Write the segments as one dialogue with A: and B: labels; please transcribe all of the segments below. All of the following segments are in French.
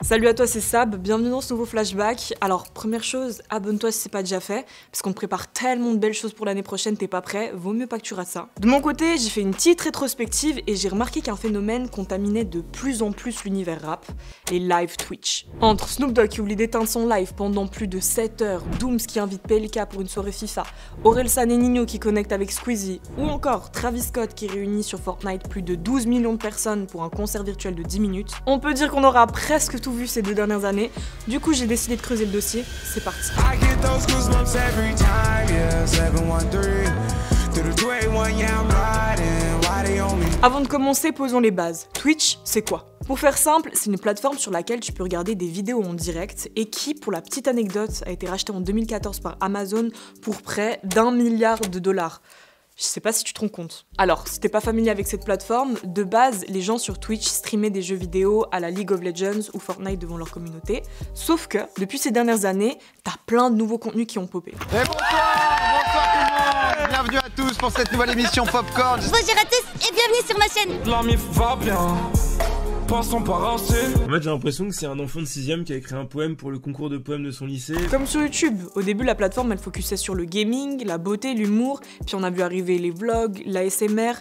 A: Salut à toi, c'est Sab, bienvenue dans ce nouveau flashback. Alors première chose, abonne-toi si c'est pas déjà fait, parce qu'on te prépare tellement de belles choses pour l'année prochaine, t'es pas prêt, vaut mieux pas que tu rates ça. De mon côté, j'ai fait une petite rétrospective et j'ai remarqué qu'un phénomène contaminait de plus en plus l'univers rap, les live Twitch. Entre Snoop Dogg qui oublie d'éteindre son live pendant plus de 7 heures, Dooms qui invite PLK pour une soirée FIFA, Orelsan et Nino qui connectent avec Squeezie, ou encore Travis Scott qui réunit sur Fortnite plus de 12 millions de personnes pour un concert virtuel de 10 minutes, on peut dire qu'on aura presque tout vu ces 2 dernières années. Du coup, j'ai décidé de creuser le dossier. C'est parti. Avant de commencer, posons les bases. Twitch, c'est quoi? Pour faire simple, c'est une plateforme sur laquelle tu peux regarder des vidéos en direct et qui, pour la petite anecdote, a été rachetée en 2014 par Amazon pour près d'1 milliard de dollars. Je sais pas si tu te rends compte. Alors, si t'es pas familier avec cette plateforme, de base, les gens sur Twitch streamaient des jeux vidéo à la League of Legends ou Fortnite devant leur communauté. Sauf que, depuis ces dernières années, t'as plein de nouveaux contenus qui ont popé.
B: Et bonsoir tout le monde. Bienvenue à tous pour cette nouvelle émission Popcorn.
C: Bonjour à tous et bienvenue sur ma chaîne.
D: La mif va bien. Passons par un C.
E: En fait, j'ai l'impression que c'est un enfant de 6ème qui a écrit un poème pour le concours de poèmes de son lycée.
A: Comme sur YouTube, au début la plateforme elle focusait sur le gaming, la beauté, l'humour, puis on a vu arriver les vlogs, l'ASMR.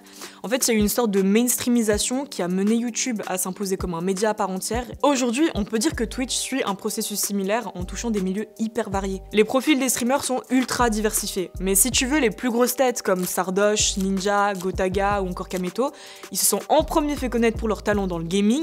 A: En fait, il y a eu une sorte de mainstreamisation qui a mené YouTube à s'imposer comme un média à part entière. Aujourd'hui, on peut dire que Twitch suit un processus similaire en touchant des milieux hyper variés. Les profils des streamers sont ultra diversifiés, mais si tu veux, les plus grosses têtes comme Sardoche, Ninja, Gotaga ou encore Kameto, ils se sont en premier fait connaître pour leur talent dans le gaming,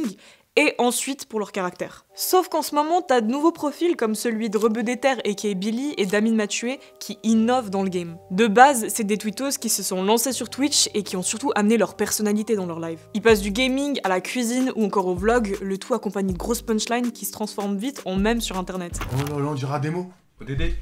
A: et ensuite pour leur caractère. Sauf qu'en ce moment, t'as de nouveaux profils comme celui de Rebeu d'Ether aka Billy et d'Amine Mathieu qui innovent dans le game. De base, c'est des tweetos qui se sont lancés sur Twitch et qui ont surtout amené leur personnalité dans leur live. Ils passent du gaming à la cuisine ou encore au vlog, le tout accompagné de grosses punchlines qui se transforment vite en mème sur internet.
F: Oh là là, on dira des mots.
G: ODD.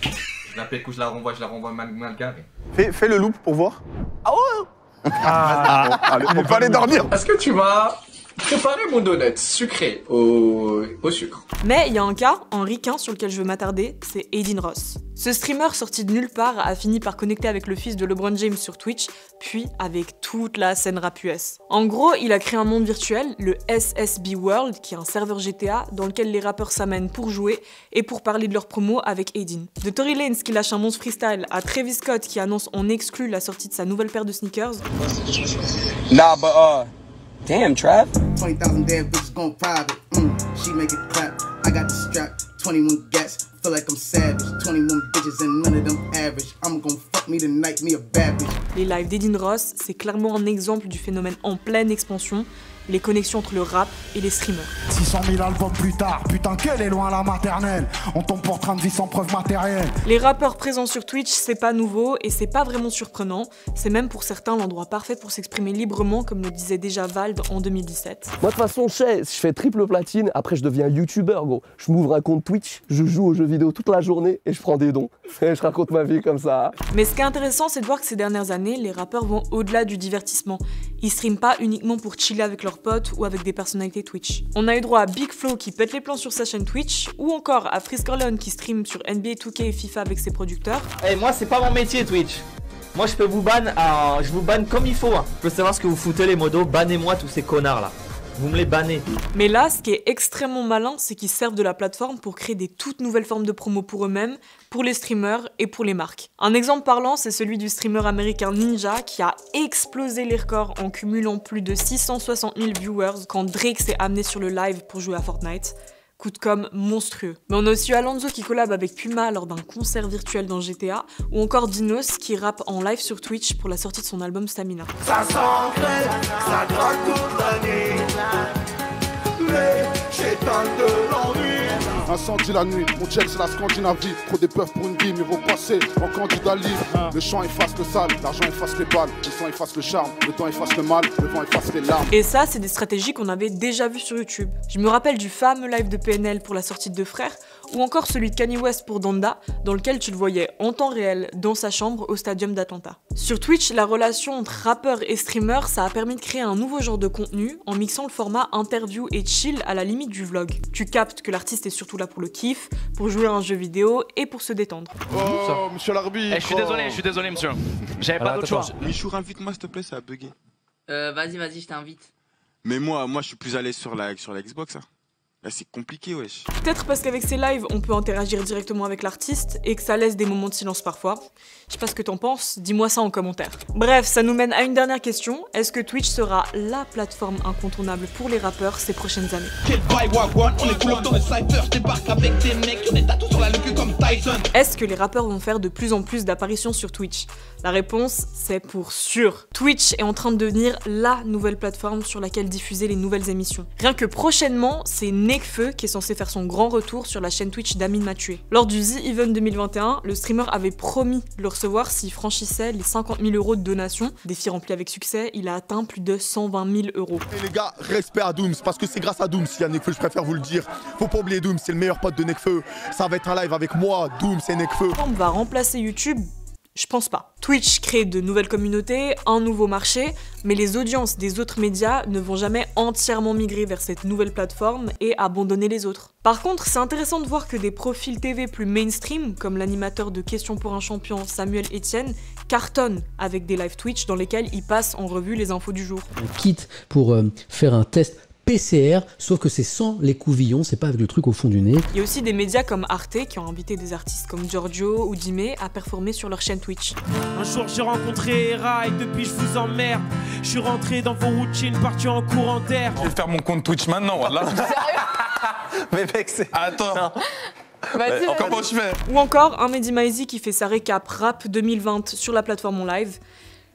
G: Je l'appelle que je la renvoie mal garé.
B: Fais le loop pour voir. Ah ouais. Allez, on va aller dormir.
G: Est-ce que tu m'as préparé mon donut sucré au sucre?
A: Mais il y a un cas, un ricain sur lequel je veux m'attarder, c'est Aiden Ross. Ce streamer sorti de nulle part a fini par connecter avec le fils de LeBron James sur Twitch, puis avec toute la scène rap US. En gros, il a créé un monde virtuel, le SSB World, qui est un serveur GTA dans lequel les rappeurs s'amènent pour jouer et pour parler de leur promo avec Aiden. De Tory Lanez qui lâche un monstre freestyle à Travis Scott qui annonce en exclu la sortie de sa nouvelle paire de sneakers.
H: Nah, but damn, Trav.
I: 20,000 dead bitches going private. She make it clap. I got the strap. 21 gats. Feel like I'm savage. 21 bitches and none of them average. I'm gonna fuck me tonight, me a bad bitch.
A: Les lives d'Aiden Ross, c'est clairement un exemple du phénomène en pleine expansion, les connexions entre le rap et les streamers.
F: 600 000 albums plus tard, putain qu'elle est loin la maternelle. On tombe pour train de vie sans preuve matérielle.
A: Les rappeurs présents sur Twitch, c'est pas nouveau et c'est pas vraiment surprenant. C'est même pour certains l'endroit parfait pour s'exprimer librement, comme le disait déjà Vald en 2017.
H: Moi de toute façon, je fais triple platine, après je deviens youtubeur gros. Je m'ouvre un compte Twitch, je joue aux jeux vidéo toute la journée et je prends des dons. Et je raconte ma vie comme ça.
A: Mais ce qui est intéressant, c'est de voir que ces dernières années, les rappeurs vont au-delà du divertissement. Ils streament pas uniquement pour chiller avec leurs potes ou avec des personnalités Twitch. On a eu droit à Big Flo qui pète les plans sur sa chaîne Twitch, ou encore à Frisk Orleans qui stream sur NBA 2K et FIFA avec ses producteurs.
J: Hey, moi c'est pas mon métier Twitch. Moi je peux vous ban, je vous banne comme il faut. Je veux savoir ce que vous foutez les modos, bannez-moi tous ces connards là. Vous me les bannez. Mais
A: là, ce qui est extrêmement malin, c'est qu'ils servent de la plateforme pour créer des toutes nouvelles formes de promo pour eux-mêmes, pour les streamers et pour les marques. Un exemple parlant, c'est celui du streamer américain Ninja qui a explosé les records en cumulant plus de 660 000 viewers quand Drake s'est amené sur le live pour jouer à Fortnite. Coup de com' monstrueux. Mais on a aussi eu Alonso qui collab avec Puma lors d'un concert virtuel dans GTA, ou encore Dinos qui rappe en live sur Twitch pour la sortie de son album Stamina.
D: Ça s'entraîne, ça drogue toute l'année. Mais j'éteins de l'ennui.
F: Incendie la nuit, mon gel c'est la Scandinavie. Trop d'épreuves pour une vie, mais vaut passer en candidat libre. Le champ efface le sale, l'argent efface les balles. Le sang efface le charme, le temps efface le mal, le vent efface les larmes.
A: Et ça, c'est des stratégies qu'on avait déjà vues sur YouTube. Je me rappelle du fameux live de PNL pour la sortie de Deux Frères, ou encore celui de Kanye West pour Donda, dans lequel tu le voyais en temps réel dans sa chambre au stadium d'Atlanta. Sur Twitch, la relation entre rappeur et streamer, ça a permis de créer un nouveau genre de contenu en mixant le format interview et chill à la limite du vlog. Tu captes que l'artiste est surtout là pour le kiff, pour jouer à un jeu vidéo et pour se détendre.
F: Oh, monsieur l'arbitre.
D: Je suis désolé, monsieur. J'avais pas d'autre choix.
K: Michour, invite-moi s'il te plaît, ça a bugué.
L: Vas-y, je t'invite.
K: Mais moi, je suis plus à l'aise sur la Xbox. Hein. Là, c'est compliqué, wesh.
A: Peut-être parce qu'avec ces lives, on peut interagir directement avec l'artiste et que ça laisse des moments de silence parfois. Je sais pas ce que t'en penses, dis-moi ça en commentaire. Bref, ça nous mène à une dernière question. Est-ce que Twitch sera la plateforme incontournable pour les rappeurs ces prochaines années? Est-ce que les rappeurs vont faire de plus en plus d'apparitions sur Twitch? La réponse, c'est pour sûr. Twitch est en train de devenir la nouvelle plateforme sur laquelle diffuser les nouvelles émissions. Rien que prochainement, c'est Nekfeu qui est censé faire son grand retour sur la chaîne Twitch d'Amine Mathieu. Lors du The Event 2021, le streamer avait promis de le recevoir s'il franchissait les 50 000 € de donation. Défi rempli avec succès, il a atteint plus de 120 000 €.
B: Et les gars, respect à Dooms, parce que c'est grâce à Dooms s'il y a Nekfeu, je préfère vous le dire. Faut pas oublier Dooms, c'est le meilleur pote de Nekfeu. Ça va être un live avec moi, Dooms et Nekfeu.
A: On va remplacer YouTube? Je pense pas. Twitch crée de nouvelles communautés, un nouveau marché, mais les audiences des autres médias ne vont jamais entièrement migrer vers cette nouvelle plateforme et abandonner les autres. Par contre, c'est intéressant de voir que des profils TV plus mainstream, comme l'animateur de Questions pour un champion Samuel Etienne, cartonnent avec des live Twitch dans lesquels ils passent en revue les infos du jour.
L: On quitte pour faire un test PCR, sauf que c'est sans les couvillons, c'est pas avec le truc au fond du nez.
A: Il y a aussi des médias comme Arte qui ont invité des artistes comme Giorgio ou Dime à performer sur leur chaîne Twitch.
M: Un jour j'ai rencontré Hera et depuis je vous emmerde. Je suis rentré dans vos routines, parti en courant d'air.
K: Je vais faire mon compte Twitch maintenant, voilà. Mais mec, c'est... Attends. Comment je fais?
A: Ou encore un Mehdi Maizi qui fait sa récap rap 2020 sur la plateforme en live.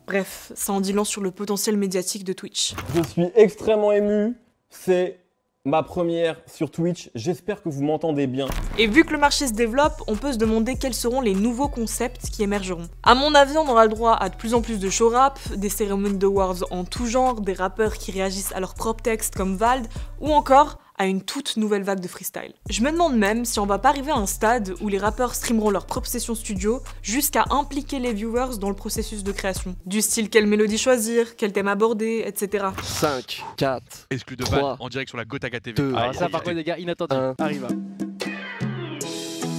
A: Bref, ça en dit long sur le potentiel médiatique de Twitch.
N: Je suis extrêmement ému. C'est ma première sur Twitch, j'espère que vous m'entendez bien.
A: Et vu que le marché se développe, on peut se demander quels seront les nouveaux concepts qui émergeront. À mon avis, on aura le droit à de plus en plus de show rap, des cérémonies d'awards en tout genre, des rappeurs qui réagissent à leurs propres textes comme Vald, ou encore à une toute nouvelle vague de freestyle. Je me demande même si on va pas arriver à un stade où les rappeurs streameront leur propre session studio jusqu'à impliquer les viewers dans le processus de création. Du style quelle mélodie choisir, quel thème aborder, etc.
H: 5, 4,
O: exclu de
H: 3,
O: balle en direct sur la Gotaga TV.
H: 2,
P: alors ça par contre les gars, inattendu. Arrive.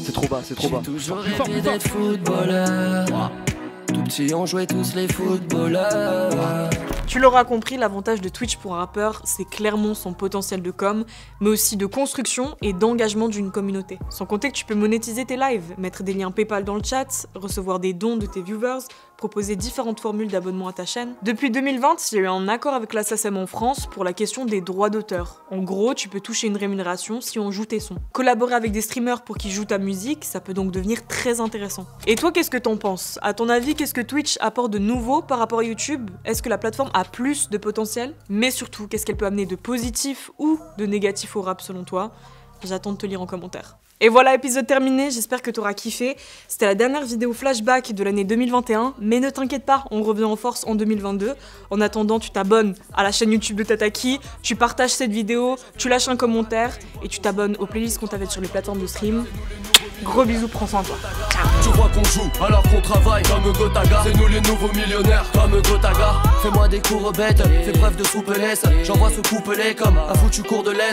H: C'est trop bas, c'est trop bas.
P: J'ai toujours rêvé d'être footballeur. Tout petit, on jouait tous les footballeurs.
A: Tu l'auras compris, l'avantage de Twitch pour un rappeur, c'est clairement son potentiel de com, mais aussi de construction et d'engagement d'une communauté. Sans compter que tu peux monétiser tes lives, mettre des liens PayPal dans le chat, recevoir des dons de tes viewers, proposer différentes formules d'abonnement à ta chaîne. Depuis 2020, il y a eu un accord avec la SACEM en France pour la question des droits d'auteur. En gros, tu peux toucher une rémunération si on joue tes sons. Collaborer avec des streamers pour qu'ils jouent ta musique, ça peut donc devenir très intéressant. Et toi, qu'est-ce que t'en penses? À ton avis, qu'est-ce que Twitch apporte de nouveau par rapport à YouTube? Est-ce que la plateforme a plus de potentiel? Mais surtout, qu'est-ce qu'elle peut amener de positif ou de négatif au rap selon toi? J'attends de te lire en commentaire. Et voilà, épisode terminé, j'espère que t'auras kiffé. C'était la dernière vidéo flashback de l'année 2021, mais ne t'inquiète pas, on revient en force en 2022. En attendant, tu t'abonnes à la chaîne YouTube de Tataki, tu partages cette vidéo, tu lâches un commentaire et tu t'abonnes aux playlists qu'on t'avait sur les plateformes de stream. Gros bisous, prends soin de toi. Ciao.
P: Tu crois qu'on joue alors qu'on travaille comme Gotaga. C'est nous les nouveaux millionnaires comme Gotaga. Fais-moi des cours bêtes, fais preuve de souplesse. J'envoie ce couplet comme un foutu cours de laine.